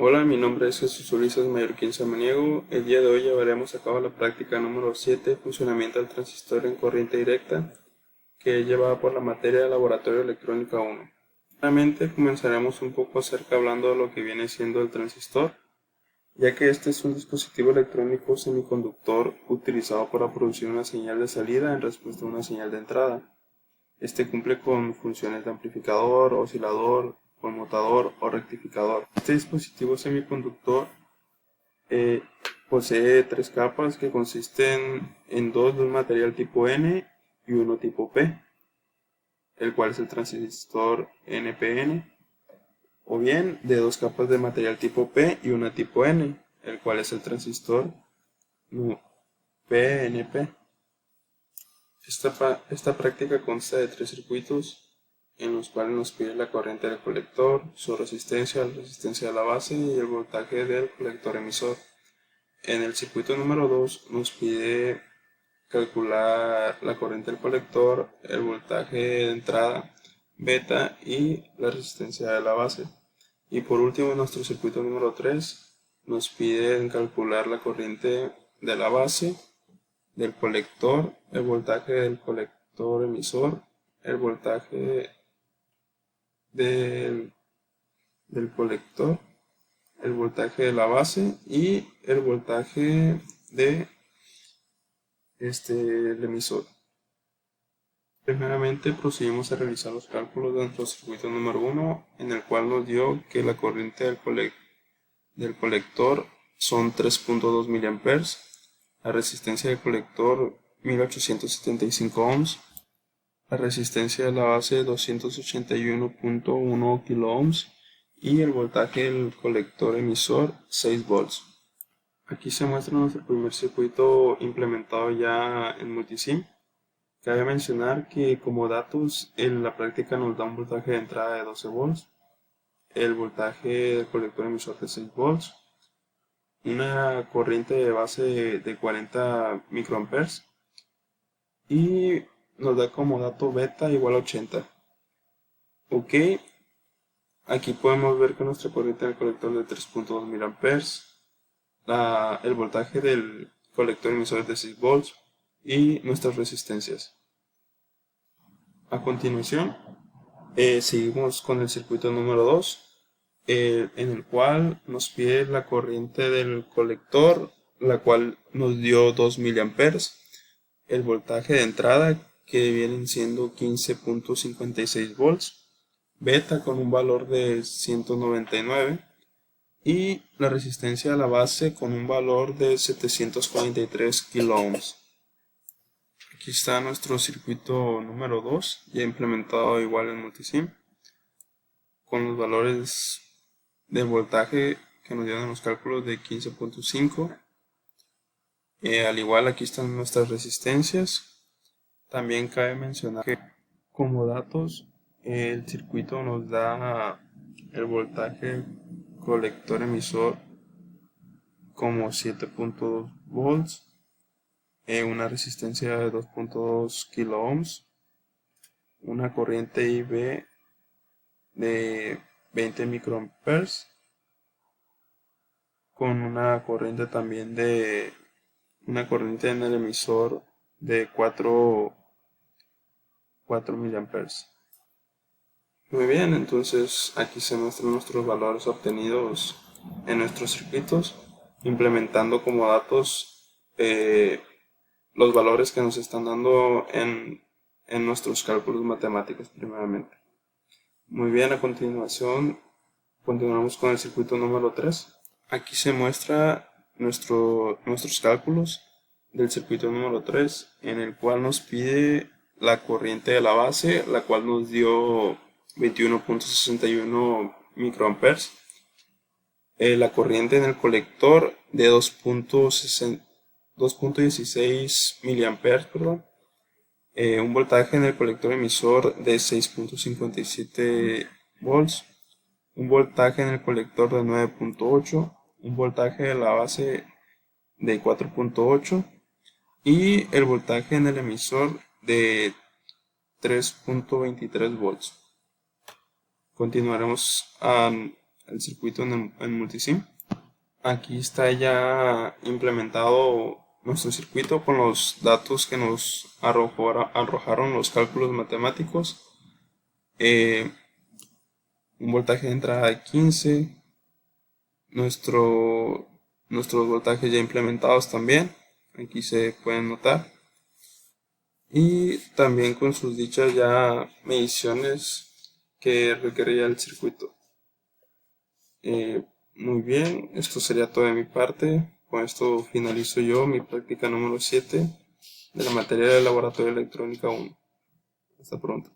Hola, mi nombre es Jesús Ulises Mallorquín Samaniego. El día de hoy llevaremos a cabo la práctica número 7, funcionamiento del transistor en corriente directa, que es llevada por la materia de Laboratorio Electrónica 1. Primeramente comenzaremos un poco acerca hablando de lo que viene siendo el transistor, ya que este es un dispositivo electrónico semiconductor utilizado para producir una señal de salida en respuesta a una señal de entrada. Este cumple con funciones de amplificador, oscilador, conmutador o rectificador. Este dispositivo semiconductor posee tres capas que consisten en dos de un material tipo N y uno tipo P, el cual es el transistor NPN, o bien de dos capas de material tipo P y una tipo N, el cual es el transistor PNP. Esta práctica consta de tres circuitos en los cuales nos pide la corriente del colector, su resistencia, la resistencia de la base y el voltaje del colector emisor. En el circuito número 2 nos pide calcular la corriente del colector, el voltaje de entrada, beta y la resistencia de la base. Y por último, en nuestro circuito número 3 nos piden calcular la corriente de la base, del colector, el voltaje del colector emisor, el voltaje del colector, el voltaje de la base y el voltaje de el emisor. Primeramente procedimos a realizar los cálculos de nuestro circuito número 1, en el cual nos dio que la corriente del colector son 3.2 mA, la resistencia del colector 1875 ohms, la resistencia de la base 281.1 kΩ y el voltaje del colector emisor 6 volts. Aquí se muestra nuestro primer circuito implementado ya en Multisim. Cabe mencionar que como datos en la práctica nos da un voltaje de entrada de 12 volts, el voltaje del colector emisor de 6 volts, una corriente de base de 40 microamperes y nos da como dato beta igual a 80. Ok, aquí podemos ver que nuestra corriente del colector de 3.2 mA, el voltaje del colector emisor es de 6 volts y nuestras resistencias. A continuación, seguimos con el circuito número 2, en el cual nos pide la corriente del colector, la cual nos dio 2 mA, el voltaje de entrada, que vienen siendo 15.56 volts, beta con un valor de 199 y la resistencia a la base con un valor de 743 kΩ. Aquí está nuestro circuito número 2, ya implementado igual en Multisim, con los valores de voltaje que nos dieron los cálculos de 15.5. Al igual aquí están nuestras resistencias. También cabe mencionar que como datos el circuito nos da el voltaje colector emisor como 7.2 volts, una resistencia de 2.2 kΩ, una corriente IB de 20 microamperes con una corriente también de una corriente en el emisor de 4 miliamperes. Muy bien, entonces aquí se muestran nuestros valores obtenidos en nuestros circuitos, implementando como datos los valores que nos están dando en nuestros cálculos matemáticos primeramente. Muy bien, a continuación continuamos con el circuito número 3. Aquí se muestra nuestros cálculos del circuito número 3, en el cual nos pide la corriente de la base, la cual nos dio 21.61 microamperes, la corriente en el colector de 2.16 miliamperes, un voltaje en el colector emisor de 6.57 volts, un voltaje en el colector de 9.8, un voltaje de la base de 4.8 y el voltaje en el emisor de 3.23 volts. Continuaremos el circuito en Multisim. Aquí está ya implementado nuestro circuito con los datos que nos arrojaron los cálculos matemáticos. Un voltaje de entrada de 15, nuestros voltajes ya implementados también, aquí se pueden notar, y también con sus dichas ya mediciones que requería el circuito. Muy bien, esto sería todo de mi parte. Con esto finalizo yo mi práctica número 7 de la materia de Laboratorio de Electrónica 1. Hasta pronto.